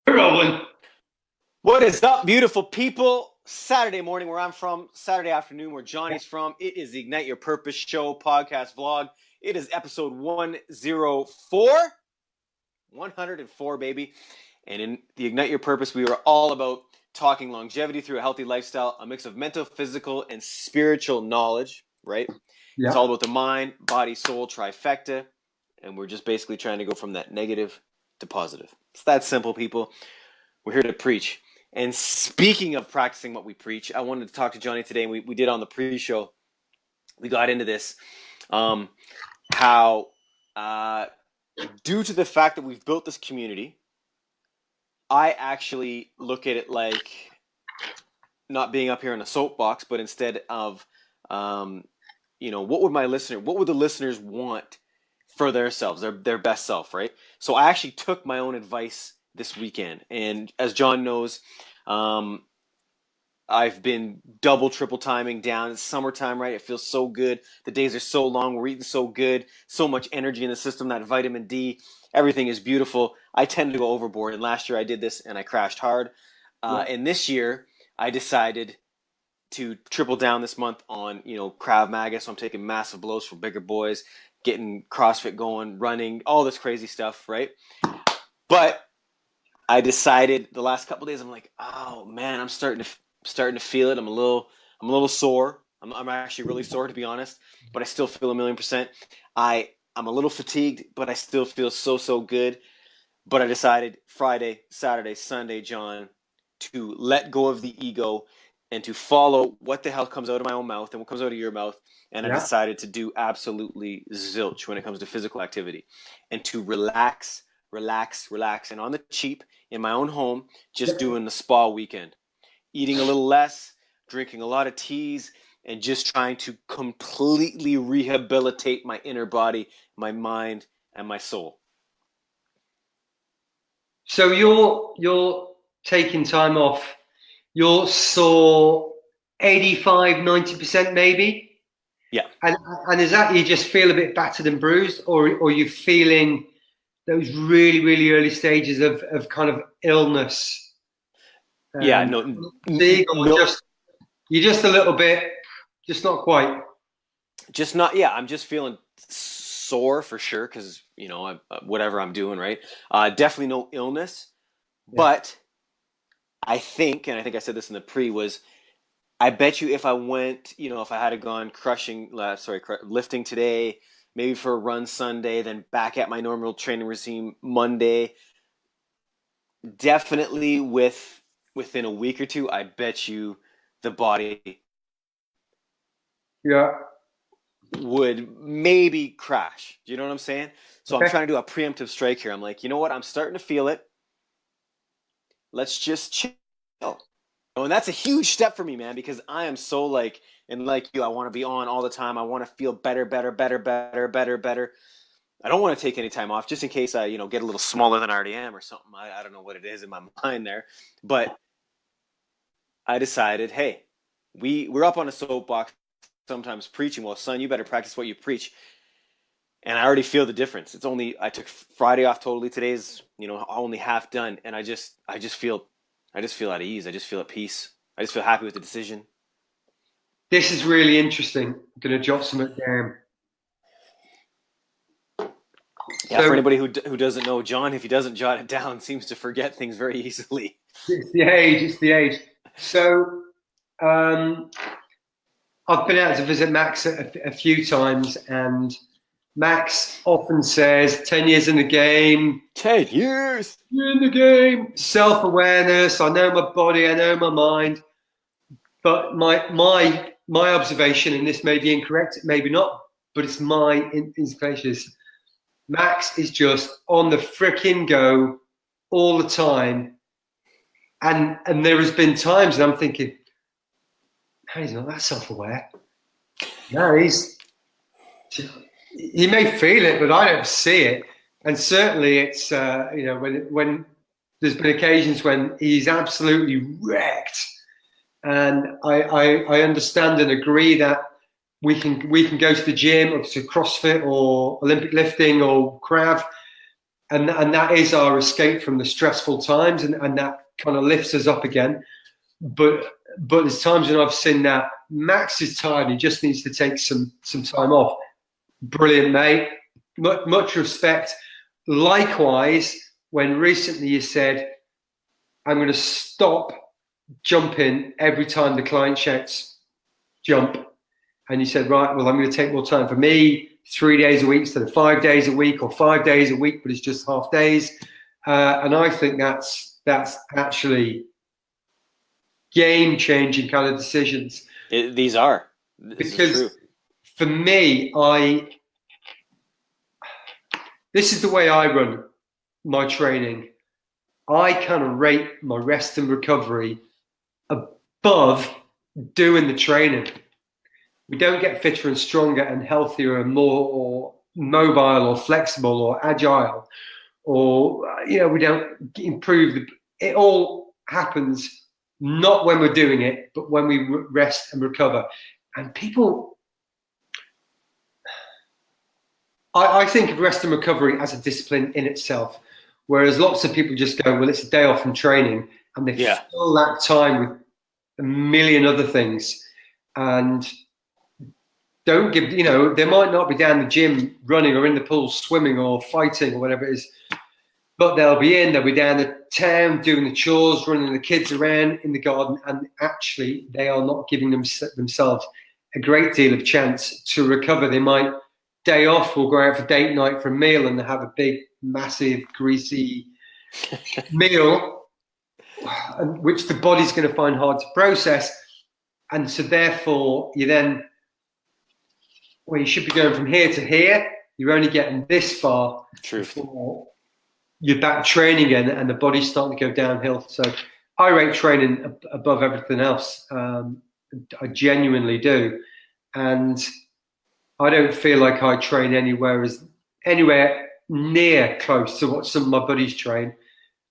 Rolling. What is up, beautiful people? Saturday morning where I'm from, Saturday afternoon where Johnny's from. It is the Ignite Your Purpose show podcast vlog. It is episode 104. 104, baby. And in the Ignite Your Purpose, we are all about talking longevity through a healthy lifestyle, a mix of mental, physical, and spiritual knowledge, right? It's all Yeah. about the mind, body, soul trifecta. And we're just basically trying to go from that negative to positive. It's that simple, people. We're here to preach. And speaking of practicing what we preach, I wanted to talk to Johnny today, and we did on the pre-show. We got into this, how due to the fact that we've built this community, I actually look at it like not being up here in a soapbox, but instead of, what would the listeners want for themselves, their best self, right? So I actually took my own advice this weekend, and as John knows, um, I've been double, triple timing down. It's summertime, right? It feels so good. The days are so long. We're eating so good. So much energy in the system. That vitamin D, everything is beautiful. I tend to go overboard. And last year I did this and I crashed hard. Yeah. And this year I decided to triple down this month on, Krav Maga. So I'm taking massive blows for bigger boys, getting CrossFit going, running, all this crazy stuff, right? But I decided the last couple of days, I'm like, oh man, I'm starting to feel it. I'm a little sore. I'm actually really sore, to be honest, but I still feel 1,000,000%. I'm a little fatigued, but I still feel so good. But I decided Friday, Saturday, Sunday, John, to let go of the ego and to follow what the hell comes out of my own mouth and what comes out of your mouth. And I Yeah. decided to do absolutely zilch when it comes to physical activity and to relax, relax, relax. And on the cheap in my own home, just Yep. doing the spa weekend, eating a little less, drinking a lot of teas, and just trying to completely rehabilitate my inner body, my mind, and my soul. So you're taking time off. You're sore 85, 90% maybe. Yeah. And and is that you just feel a bit battered and bruised, or you feeling those really early stages of kind of illness, Yeah, um, no, fatigue, or no, just you're just a little bit, just not quite. just not. Yeah, I'm just feeling sore for sure because whatever I'm doing, right? Definitely no illness, Yeah. but I think I said this in the pre was I bet you if I went, if I had gone lifting today, maybe for a run Sunday, then back at my normal training regime Monday, definitely within a week or two, I bet you the body Yeah. would maybe crash. Do you know what I'm saying? So I'm Okay. trying to do a preemptive strike here. I'm like, you know what? I'm starting to feel it. Let's just chill. Oh, and that's a huge step for me, man, because I am so and like you, I want to be on all the time. I want to feel better, better, better, better, better, better. I don't want to take any time off just in case I, get a little smaller than I already am or something. I don't know what it is in my mind there. But I decided, hey, we're up on a soapbox sometimes preaching. Well, son, you better practice what you preach. And I already feel the difference. I took Friday off totally. Today's, only half done. And I just feel at ease. I just feel at peace. I just feel happy with the decision. This is really interesting. I'm going to jot something down. Yeah, for So anybody who doesn't know, John, if he doesn't jot it down, seems to forget things very easily. it's the age. It's the age. So um, I've been out to visit Max a few times, and Max often says, 10 years in the game, 10 years. you're in the game, self awareness. I know my body, I know my mind. But my observation, and this may be incorrect, maybe not, but it's my inspiration is Max is just on the fricking go all the time. And there has been times and I'm thinking, no, he's not that self-aware. No, he may feel it, but I don't see it. And certainly, it's when there's been occasions when he's absolutely wrecked, and I understand and agree that we can go to the gym or to CrossFit or Olympic lifting or Krav, and that is our escape from the stressful times, and that kind of lifts us up again. But there's times when I've seen that Max is tired, he just needs to take some time off. Brilliant, mate. Much respect. Likewise, when recently you said, I'm going to stop jumping every time the client shouts jump, and you said, right, well, I'm going to take more time for me, 3 days a week instead of 5 days a week, or 5 days a week, but it's just half days. And I think that's actually game-changing kind of decisions. These are. This because is true. For me, this is the way I run my training. I kind of rate my rest and recovery above doing the training. We don't get fitter and stronger and healthier and more mobile or flexible or agile, or we don't improve. It all happens not when we're doing it, but when we rest and recover. And people, I think of rest and recovery as a discipline in itself, whereas lots of people just go, well, it's a day off from training, and they fill that time with a million other things, and don't give, they might not be down the gym running or in the pool swimming or fighting or whatever it is, but they'll be down the town doing the chores, running the kids around in the garden, and actually they are not giving themselves a great deal of chance to recover. They might day off or go out for date night for a meal and have a big, massive, greasy meal, which the body's going to find hard to process. And so therefore you then, well, you should be going from here to here. You're only getting this far before you're back training again, and the body's starting to go downhill. So I rate training above everything else. I genuinely do. And I don't feel like I train anywhere near close to what some of my buddies train.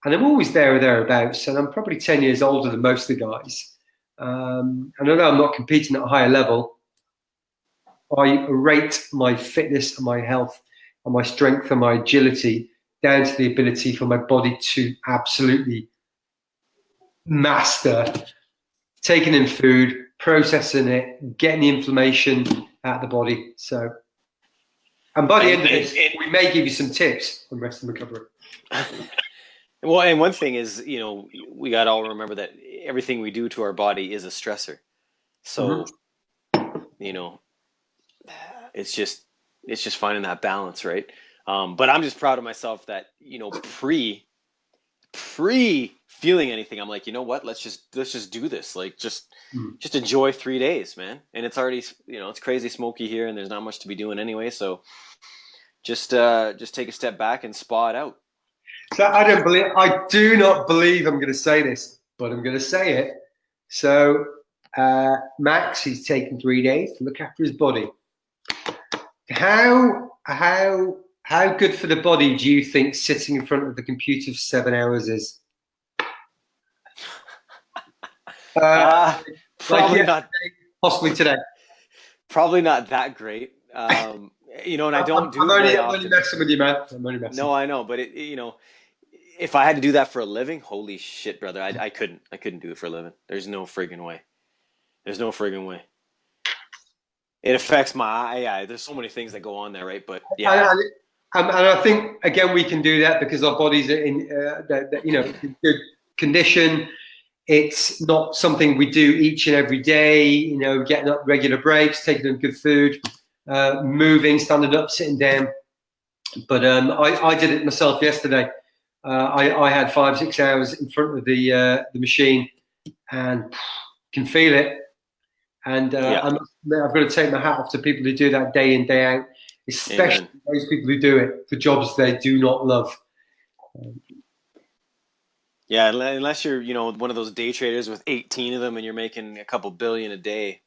And I'm always there or thereabouts. And I'm probably 10 years older than most of the guys. And although I'm not competing at a higher level, I rate my fitness and my health and my strength and my agility down to the ability for my body to absolutely master taking in food, processing it, getting the inflammation out of the body. So, and by the end of this, we may give you some tips on rest and recovery. Well, and one thing is, we got to all remember that everything we do to our body is a stressor. So, it's just finding that balance, right? But I'm just proud of myself that, pre feeling anything, I'm like, you know what, let's just do this. Like, just enjoy 3 days, man. And it's already, it's crazy smoky here and there's not much to be doing anyway. So just take a step back and spa it out. So I do not believe I'm going to say this, but I'm going to say it. So Max, he's taken 3 days to look after his body. How good for the body do you think sitting in front of the computer for 7 hours is? Probably not. Possibly today. Probably not that great. And I don't do. I'm only messing with you, man. I'm only messing. No, I know, but if I had to do that for a living, holy shit, brother, I couldn't do it for a living. There's no friggin' way. It affects my eye. There's so many things that go on there, right? But yeah. And I think again we can do that because our bodies are in good condition. It's not something we do each and every day. Getting up regular breaks, taking in good food, moving, standing up, sitting down. But I did it myself yesterday. I had 5-6 hours in front of the machine and can feel it. And I've got to take my hat off to people who do that day in, day out, especially those people who do it for jobs they do not love. Yeah, unless you're, one of those day traders with 18 of them and you're making a couple billion a day.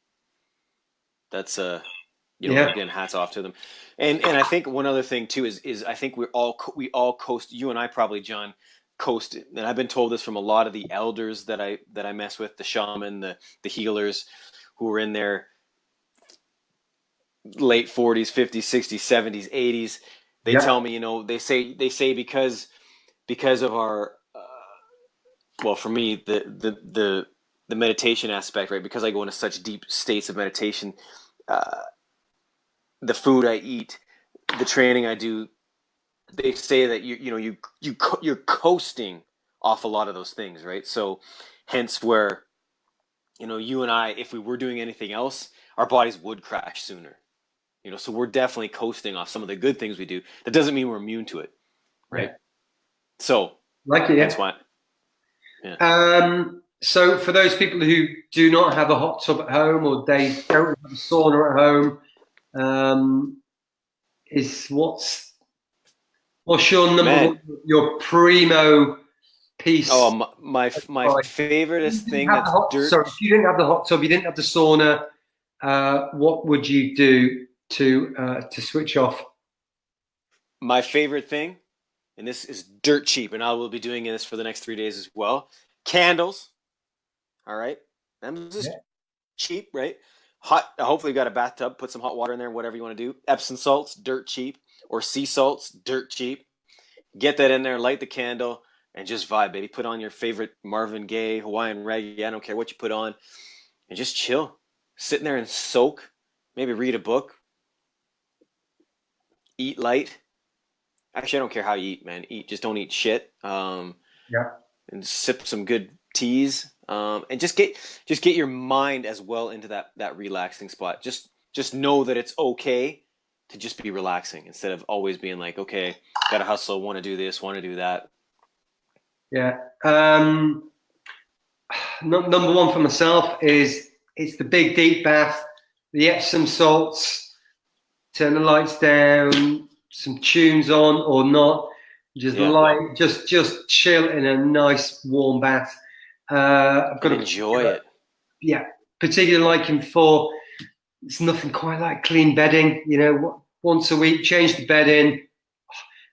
That's again, hats off to them. And I think one other thing too is I think we all coast. You and I probably, John, coast. And I've been told this from a lot of the elders that I mess with, the shaman, the healers, who are in their late 40s, 50s, 60s, 70s, 80s. They tell me, they say because of our, well, for me, the meditation aspect, right? Because I go into such deep states of meditation, the food I eat, the training I do, they say that you're coasting off a lot of those things, right? So hence where, you and I, if we were doing anything else, our bodies would crash sooner. So we're definitely coasting off some of the good things we do. That doesn't mean we're immune to it, right? Yeah. So Like it, that's yeah. why. Yeah. So for those people who do not have a hot tub at home, or they don't have a sauna at home, what's your number one, your primo piece? Oh, my favoriteest thing that's dirt. Sorry, if you didn't have the hot tub, you didn't have the sauna, what would you do to switch off? My favorite thing, and this is dirt cheap, and I will be doing this for the next 3 days as well. Candles. All right. Them just cheap, right? Hot. Hopefully you got a bathtub, put some hot water in there, whatever you want to do. Epsom salts, dirt cheap. Or sea salts, dirt cheap. Get that in there, light the candle, and just vibe, baby. Put on your favorite Marvin Gaye, Hawaiian reggae. I don't care what you put on. And just chill. Sit in there and soak. Maybe read a book. Eat light. Actually, I don't care how you eat, man. Just don't eat shit. And sip some good teas. And just get your mind as well into that relaxing spot. Just know that it's okay to just be relaxing instead of always being like, okay, gotta hustle, want to do this, want to do that. Yeah. Number one for myself it's the big deep bath, the Epsom salts, turn the lights down, some tunes on or not, just chill in a nice warm bath. I've got to enjoy it. Yeah, particularly liking for. It's nothing quite like clean bedding, once a week, change the bed in.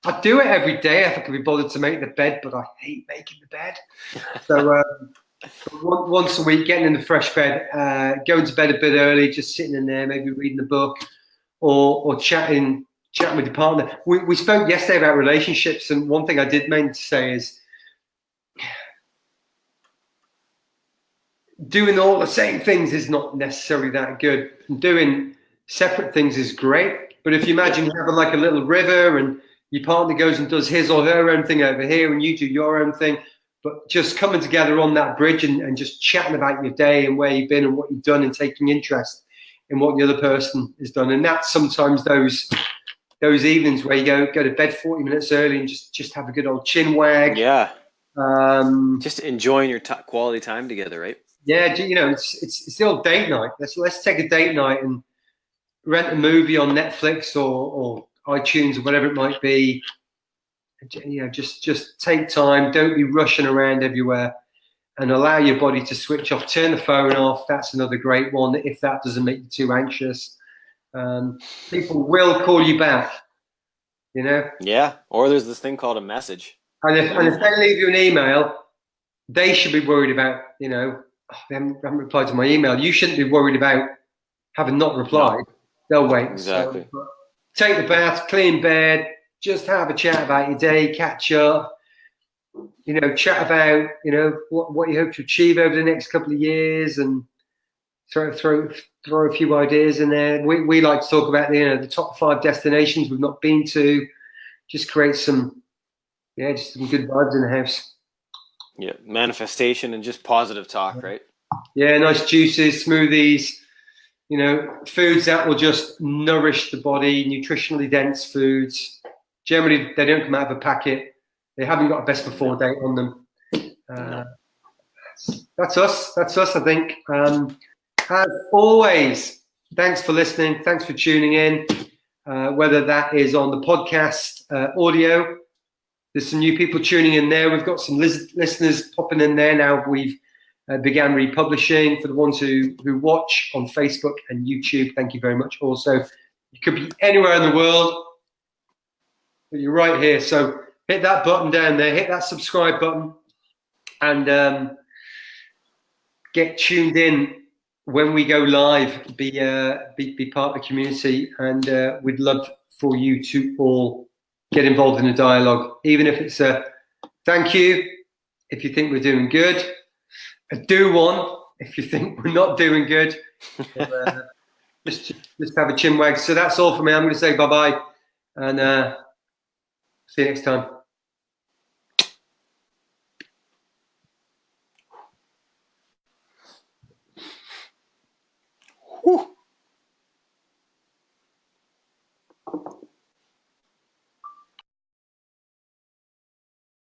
I do it every day if I can be bothered to make the bed, but I hate making the bed. So once a week, getting in the fresh bed, going to bed a bit early, just sitting in there, maybe reading a book or chatting with your partner. We spoke yesterday about relationships, and one thing I did mean to say is doing all the same things is not necessarily that good. Doing separate things is great, but if you imagine you have like a little river and your partner goes and does his or her own thing over here and you do your own thing, but just coming together on that bridge and just chatting about your day and where you've been and what you've done and taking interest in what the other person has done. And that's sometimes those evenings where you go to bed 40 minutes early and just have a good old chin wag. Yeah. Just enjoying your quality time together, right? Yeah, it's the old date night. Let's take a date night and rent a movie on Netflix or iTunes or whatever it might be. Just take time. Don't be rushing around everywhere, and allow your body to switch off. Turn the phone off. That's another great one. If that doesn't make you too anxious, people will call you back. Yeah. Or there's this thing called a message. And if they leave you an email, they should be worried about they haven't replied to my email. You shouldn't be worried about having not replied. No. They'll wait. Exactly. So, take the bath, clean bed, just have a chat about your day, catch up, chat about, what you hope to achieve over the next couple of years, and throw a few ideas in there. We like to talk about the top 5 destinations we've not been to, just create some good vibes in the house. Yeah, manifestation and just positive talk, right? Yeah, nice juices, smoothies, foods that will just nourish the body, nutritionally dense foods. Generally, they don't come out of a packet. They haven't got a best before date on them. That's us, I think. As always, thanks for listening. Thanks for tuning in, whether that is on the podcast audio. There's some new people tuning in there. We've got some listeners popping in there now. We've began republishing. For the ones who watch on Facebook and YouTube, thank you very much. Also, you could be anywhere in the world, but you're right here. So hit that button down there, hit that subscribe button, and get tuned in when we go live. Be part of the community, and we'd love for you to all get involved in a dialogue, even if it's a thank you if you think we're doing good, a do one if you think we're not doing good. Just have a chin wag. So that's all for me. I'm going to say bye-bye and see you next time.